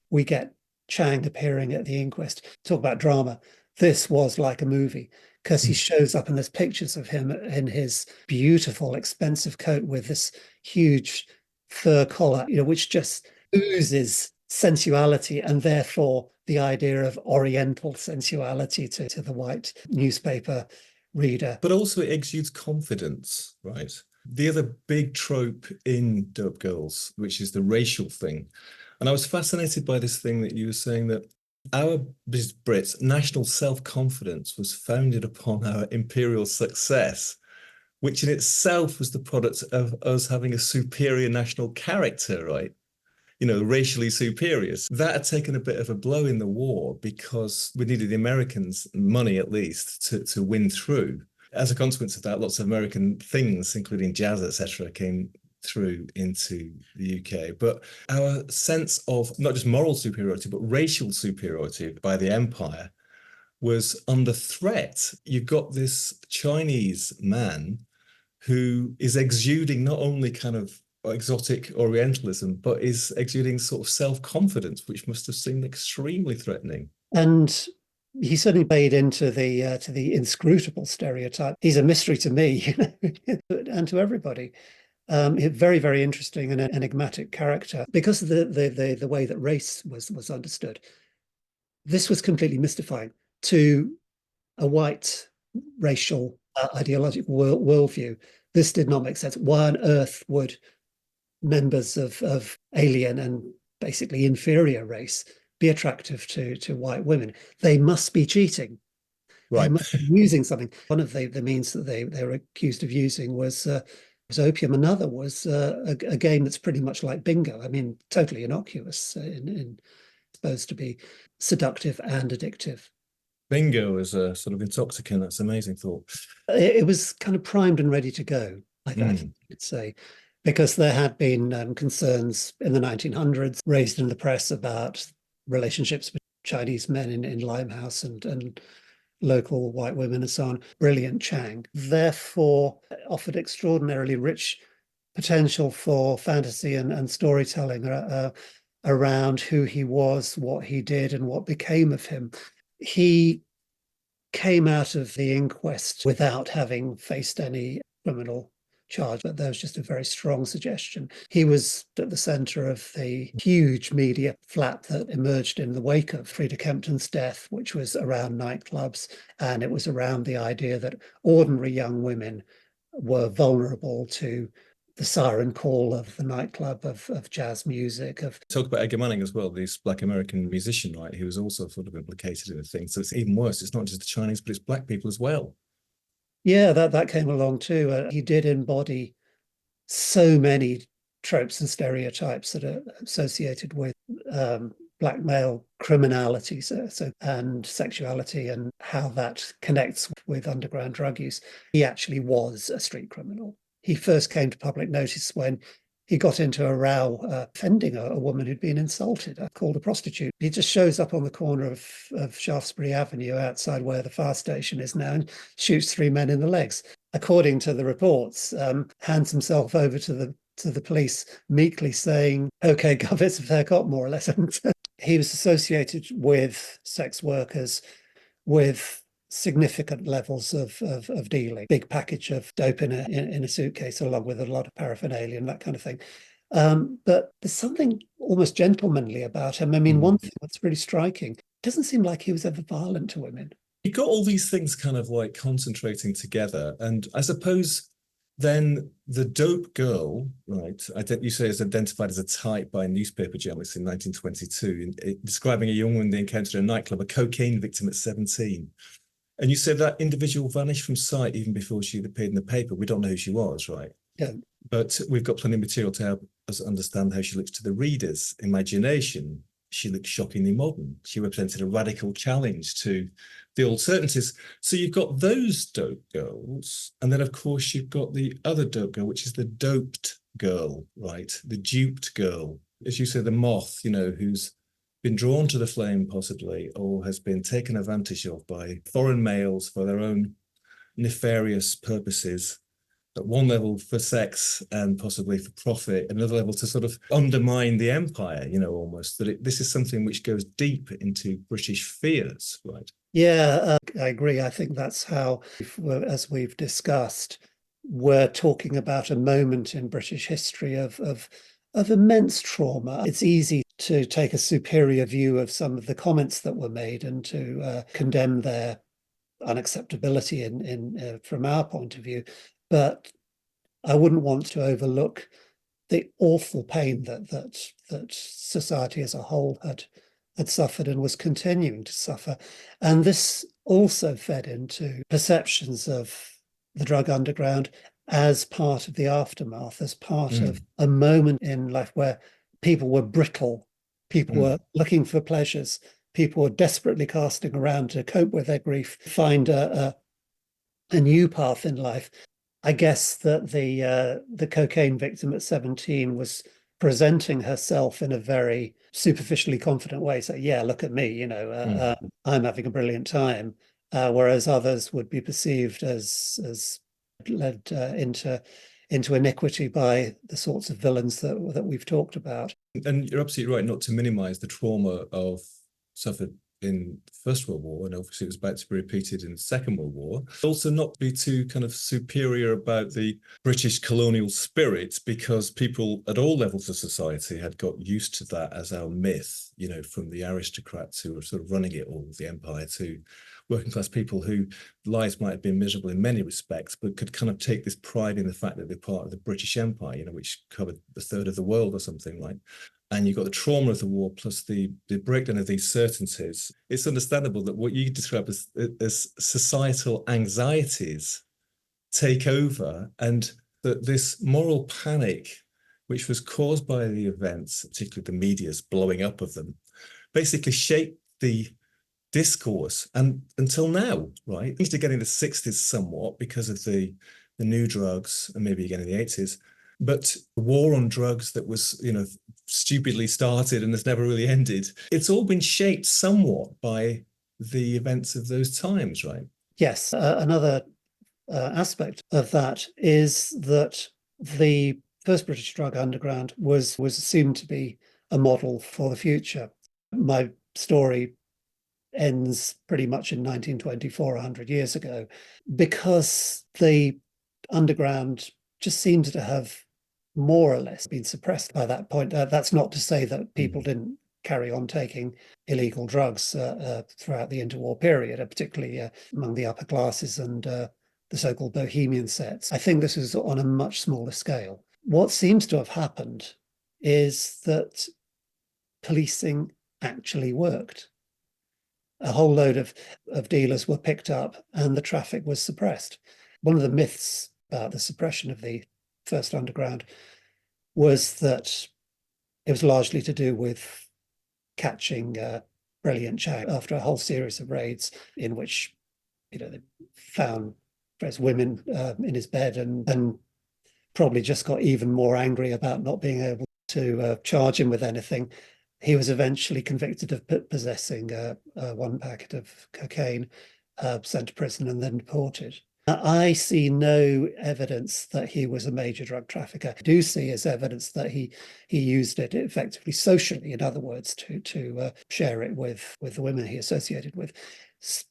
we get Chang appearing at the inquest. Talk about drama. This was like a movie, because he shows up and there's pictures of him in his beautiful, expensive coat with this huge fur collar, which just oozes sensuality, and therefore the idea of oriental sensuality to the white newspaper reader. But also it exudes confidence, right? The other big trope in dope girls, which is the racial thing. And I was fascinated by this thing that you were saying, that our Brits' national self-confidence was founded upon our imperial success, which in itself was the product of us having a superior national character, right? You know, racially superiors. That had taken a bit of a blow in the war because we needed the Americans, money at least, to win through. As a consequence of that, lots of American things, including jazz, etc., came through into the UK. But our sense of not just moral superiority, but racial superiority by the empire was under threat. You've got this Chinese man who is exuding not only kind of exotic Orientalism, but is exuding sort of self-confidence, which must have seemed extremely threatening. And he certainly played into the inscrutable stereotype. He's a mystery to me, and to everybody. Very, very interesting and enigmatic character because of the way that race was understood. This was completely mystifying to a white racial ideological worldview. This did not make sense. Why on earth would members of alien and basically inferior race be attractive to white women? They must be cheating. Right. They must be using something. One of the means that they were accused of using was opium. Another was a game that's pretty much like bingo. I mean, totally innocuous, supposed to be seductive and addictive. Bingo is a sort of intoxicant. That's an amazing thought. It was kind of primed and ready to go, I think you'd say, because there had been concerns in the 1900s raised in the press about relationships with Chinese men in Limehouse and local white women and so on. Brilliant Chang, therefore, offered extraordinarily rich potential for fantasy and storytelling around who he was, what he did, and what became of him. He came out of the inquest without having faced any criminal charge, but there was just a very strong suggestion. He was at the center of the huge media flap that emerged in the wake of Frieda Kimpton's death, which was around nightclubs, and it was around the idea that ordinary young women were vulnerable to the siren call of the nightclub, of jazz music. Talk about Edgar Manning as well, this Black American musician, right? He was also sort of implicated in the thing. So it's even worse. It's not just the Chinese, but it's Black people as well. Yeah, that came along too. He did embody so many tropes and stereotypes that are associated with Black male criminality and sexuality, and how that connects with underground drug use. He actually was a street criminal. He first came to public notice when he got into a row offending a woman who'd been insulted, called a prostitute. He just shows up on the corner of Shaftesbury Avenue outside where the fire station is now and shoots 3 men in the legs. According to the reports, hands himself over to the police, meekly saying, "Okay, Gov, it's a fair cop," more or less. He was associated with sex workers, with significant levels of dealing, big package of dope in a suitcase, along with a lot of paraphernalia and that kind of thing. But there's something almost gentlemanly about him. I mean, one thing that's really striking, it doesn't seem like he was ever violent to women. He got all these things kind of like concentrating together. And I suppose then the dope girl, right, you say is identified as a type by a newspaper journalist in 1922, describing a young woman they encountered in a nightclub, a cocaine victim at 17. And you said that individual vanished from sight even before she appeared in the paper. We don't know who she was, right? Yeah. But we've got plenty of material to help us understand how she looks to the reader's imagination. She looked shockingly modern. She represented a radical challenge to the old certainties. So you've got those dope girls. And then, of course, you've got the other dope girl, which is the doped girl, right? The duped girl. As you say, the moth, who's been drawn to the flame possibly, or has been taken advantage of by foreign males for their own nefarious purposes. At one level for sex and possibly for profit, another level to sort of undermine the empire, almost. This is something which goes deep into British fears, right? Yeah, I agree. I think that's how, as we've discussed, we're talking about a moment in British history of of immense trauma. It's easy to take a superior view of some of the comments that were made and to condemn their unacceptability in from our point of view, but I wouldn't want to overlook the awful pain that society as a whole had suffered and was continuing to suffer. And this also fed into perceptions of the drug underground as part of the aftermath, as part of a moment in life where people were brittle, people were looking for pleasures, people were desperately casting around to cope with their grief, find a new path in life. I guess that the cocaine victim at 17 was presenting herself in a very superficially confident way. So, yeah, look at me, I'm having a brilliant time. Whereas others would be perceived as led into iniquity by the sorts of villains that we've talked about. And you're absolutely right not to minimize the trauma of suffered in the First World War, and obviously it was about to be repeated in the Second World War. Also not be too kind of superior about the British colonial spirit, because people at all levels of society had got used to that as our myth, from the aristocrats who were sort of running it all, the empire, to working class people whose lives might have been miserable in many respects, but could kind of take this pride in the fact that they're part of the British Empire, which covered a third of the world or something like. And you've got the trauma of the war plus the breakdown of these certainties. It's understandable that what you describe as societal anxieties take over, and that this moral panic, which was caused by the events, particularly the media's blowing up of them, basically shaped the discourse. And until now, right? Used to get in the 60s somewhat because of the new drugs, and maybe again in the 80s. But the war on drugs that was, stupidly started and has never really ended, it's all been shaped somewhat by the events of those times, right? Yes. Another aspect of that is that the first British drug underground was assumed to be a model for the future. My story ends pretty much in 1924, 100 years ago, because the underground just seems to have more or less been suppressed by that point. That's not to say that people didn't carry on taking illegal drugs throughout the interwar period, particularly among the upper classes and the so-called bohemian sets. I think this is on a much smaller scale. What seems to have happened is that policing actually worked. A whole load of dealers were picked up and the traffic was suppressed. One of the myths about the suppression of the first underground was that it was largely to do with catching brilliant Chang after a whole series of raids in which, they found various women in his bed and probably just got even more angry about not being able to charge him with anything. He was eventually convicted of possessing one packet of cocaine, sent to prison and then deported. I see no evidence that he was a major drug trafficker. I do see as evidence that he used it effectively socially, in other words, to share it with the women he associated with.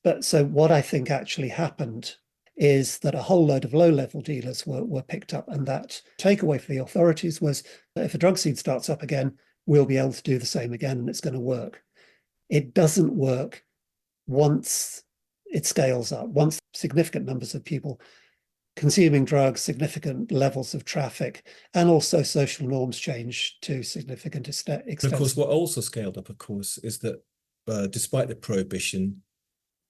But so what I think actually happened is that a whole load of low-level dealers were picked up, and that takeaway for the authorities was that if a drug scene starts up again, we'll be able to do the same again, and it's going to work. It doesn't work once it scales up, once significant numbers of people consuming drugs, significant levels of traffic, and also social norms change to significant extent. And of course, what also scaled up, of course, is that despite the prohibition,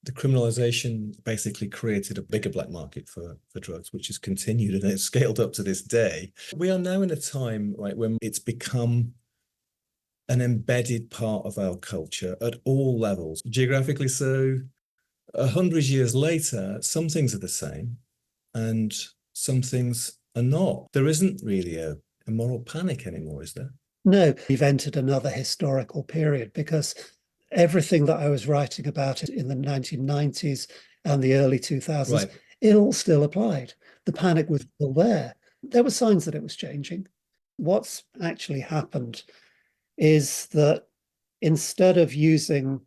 the criminalization basically created a bigger black market for drugs, which has continued and it's scaled up to this day. We are now in a time, right, when it's become an embedded part of our culture at all levels, geographically so. 100 years later, some things are the same and some things are not. There isn't really a moral panic anymore, is there? No, we've entered another historical period because everything that I was writing about in the 1990s and the early 2000s, right, it all still applied. The panic was still there. There were signs that it was changing. What's actually happened is that instead of using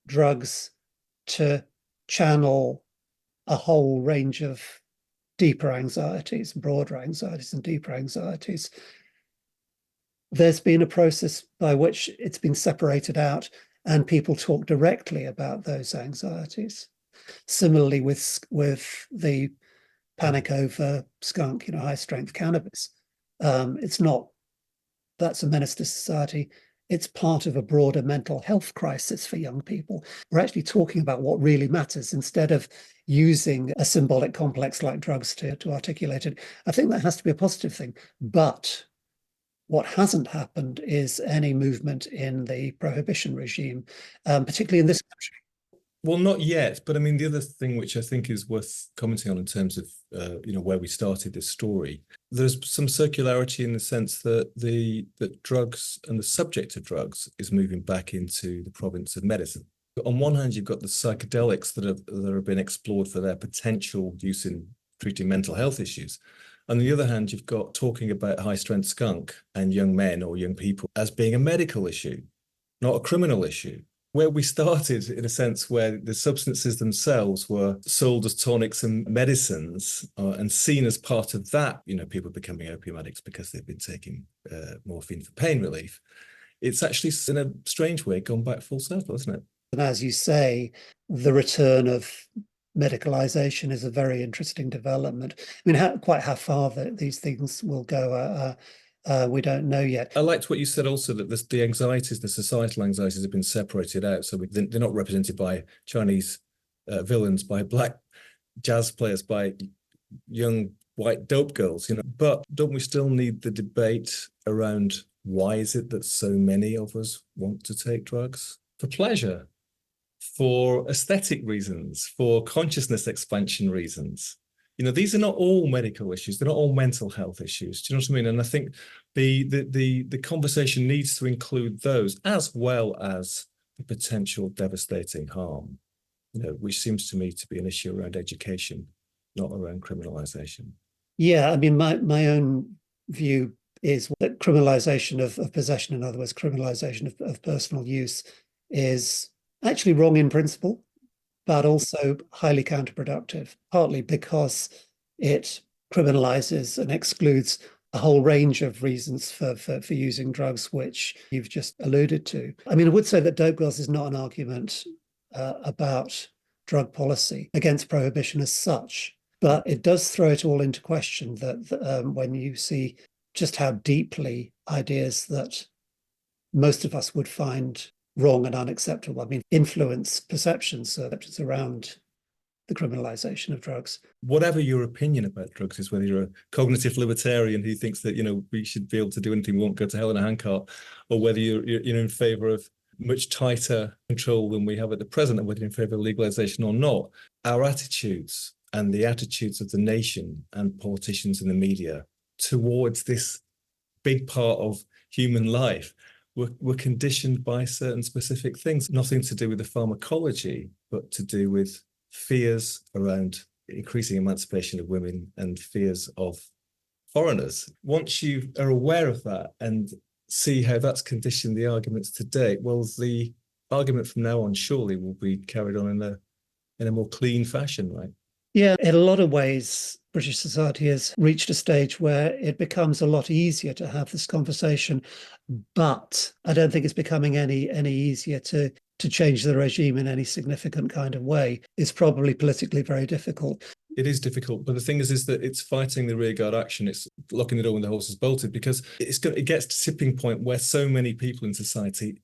drugs to channel a whole range of deeper anxieties, broader anxieties and deeper anxieties, there's been a process by which it's been separated out and people talk directly about those anxieties. Similarly with the panic over skunk, high strength cannabis. It's not, that's a menace to society. It's part of a broader mental health crisis for young people. We're actually talking about what really matters instead of using a symbolic complex like drugs to articulate it. I think that has to be a positive thing. But what hasn't happened is any movement in the prohibition regime, particularly in this country. Well, not yet, but I mean, the other thing which I think is worth commenting on in terms of, where we started this story, there's some circularity in the sense that that drugs and the subject of drugs is moving back into the province of medicine. On one hand, you've got the psychedelics that have been explored for their potential use in treating mental health issues. On the other hand, you've got talking about high-strength skunk and young men or young people as being a medical issue, not a criminal issue. Where we started, in a sense, where the substances themselves were sold as tonics and medicines and seen as part of that, people becoming opium addicts because they've been taking morphine for pain relief. It's actually, in a strange way, gone back full circle, isn't it? And as you say, the return of medicalization is a very interesting development. I mean, quite how far these things will go, we don't know yet. I liked what you said also, that the anxieties, the societal anxieties have been separated out. So they're not represented by Chinese villains, by black jazz players, by young white dope girls, But don't we still need the debate around why is it that so many of us want to take drugs? For pleasure, for aesthetic reasons, for consciousness expansion reasons. These are not all medical issues. They're not all mental health issues. Do you know what I mean? And I think the conversation needs to include those as well as the potential devastating harm, which seems to me to be an issue around education, not around criminalization. Yeah, I mean, my own view is that criminalization of possession, in other words, criminalization of personal use, is actually wrong in principle, but also highly counterproductive, partly because it criminalizes and excludes a whole range of reasons for using drugs, which you've just alluded to. I mean, I would say that Dope Girls is not an argument about drug policy against prohibition as such, but it does throw it all into question that when you see just how deeply ideas that most of us would find wrong and unacceptable, I mean, influence perceptions around the criminalization of drugs. Whatever your opinion about drugs is, whether you're a cognitive libertarian who thinks that, we should be able to do anything, we won't go to hell in a handcart, or whether you're in favor of much tighter control than we have at the present, and whether you're in favor of legalization or not, our attitudes and the attitudes of the nation and politicians and the media towards this big part of human life were conditioned by certain specific things, nothing to do with the pharmacology, but to do with fears around increasing emancipation of women and fears of foreigners. Once you are aware of that and see how that's conditioned the arguments today, well, the argument from now on surely will be carried on in a more clean fashion, right? Yeah, in a lot of ways, British society has reached a stage where it becomes a lot easier to have this conversation, but I don't think it's becoming any easier to change the regime in any significant kind of way. It's probably politically very difficult. It is difficult, but the thing is that it's fighting the rearguard action. It's locking the door when the horse is bolted, because it gets to a tipping point where so many people in society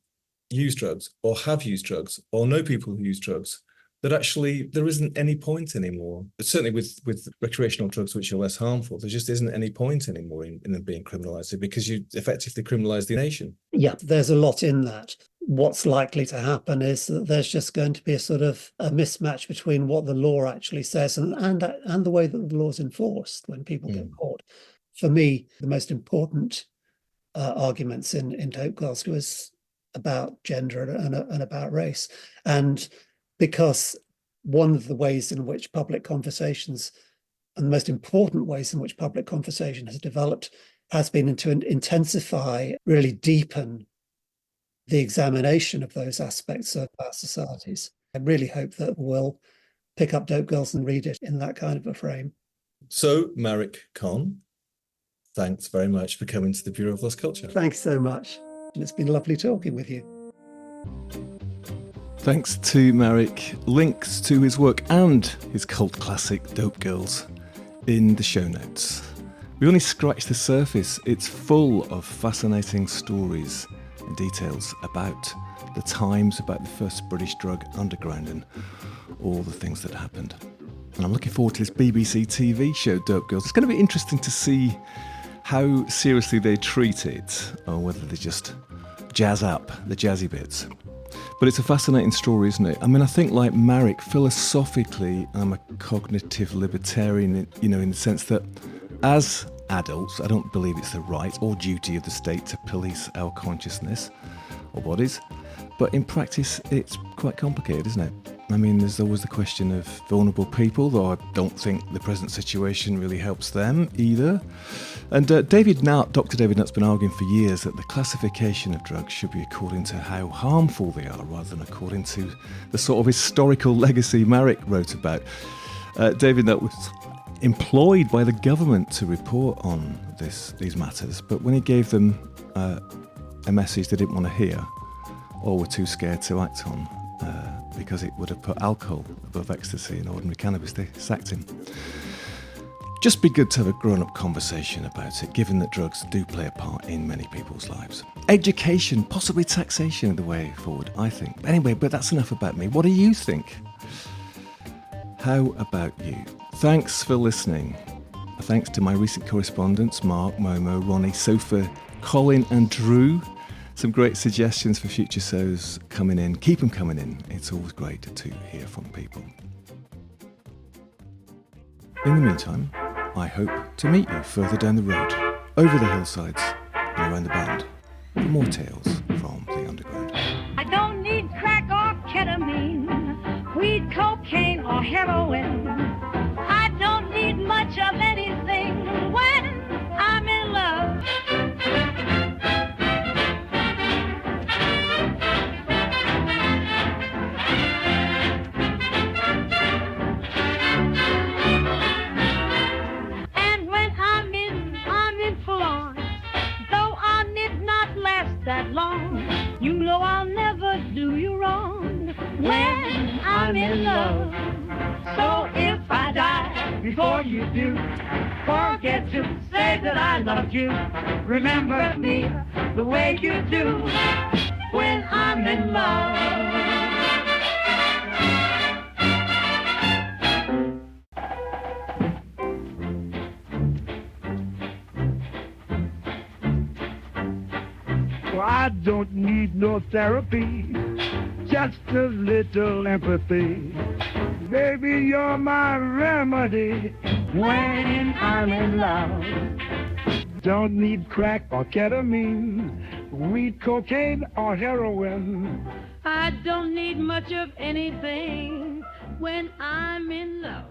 use drugs or have used drugs or know people who use drugs that actually there isn't any point anymore. But certainly with recreational drugs, which are less harmful, there just isn't any point anymore in them being criminalised, because you effectively criminalise the nation. Yeah, there's a lot in that. What's likely to happen is that there's just going to be a sort of a mismatch between what the law actually says and the way that the law is enforced when people get caught. For me, the most important arguments in Dope Girls was about gender and about race. And because one of the ways in which public conversations, and the most important ways in which public conversation has developed, has been to intensify, really deepen the examination of those aspects of our societies. I really hope that we'll pick up Dope Girls and read it in that kind of a frame. So, MAREK KOHN, Thanks very much for coming to the Bureau of Lost Culture. Thanks so much. And it's been lovely talking with you. Thanks to Marek. Links to his work and his cult classic Dope Girls in the show notes. We only scratched the surface. It's full of fascinating stories and details about the times, about the first British drug underground and all the things that happened. And I'm looking forward to this BBC TV show, Dope Girls. It's going to be interesting to see how seriously they treat it, or whether they just jazz up the jazzy bits. But it's a fascinating story, isn't it? I mean, I think like Marek, philosophically, I'm a cognitive libertarian, in the sense that as adults, I don't believe it's the right or duty of the state to police our consciousness or bodies. But in practice, it's quite complicated, isn't it? I mean, there's always the question of vulnerable people, though I don't think the present situation really helps them either. And Dr. David Nutt's been arguing for years that the classification of drugs should be according to how harmful they are, rather than according to the sort of historical legacy Marek wrote about. David Nutt was employed by the government to report on these matters, but when he gave them a message they didn't want to hear, or were too scared to act on, because it would have put alcohol above ecstasy and ordinary cannabis, they sacked him. Just be good to have a grown-up conversation about it, given that drugs do play a part in many people's lives. Education, possibly taxation are the way forward, I think. Anyway, but that's enough about me. What do you think? How about you? Thanks for listening. Thanks to my recent correspondents, Mark, Momo, Ronnie, Sofa, Colin and Drew. Some great suggestions for future shows coming in. Keep them coming in. It's always great to hear from people. In the meantime, I hope to meet you further down the road, over the hillsides and around the band, for more tales from the underground. I don't need crack or ketamine, weed, cocaine, or heroin. I don't need much of anything when I'm in love. And when I'm in Florence, though I need not last that long, you know I'll never do you wrong when I'm in love. So if I die before you do, forget to say that I loved you. Remember me the way you do when I'm in love. Well, I don't need no therapy, just a little empathy. Baby, you're my remedy when I'm in love. Don't need crack or ketamine, weed, cocaine, or heroin. I don't need much of anything when I'm in love.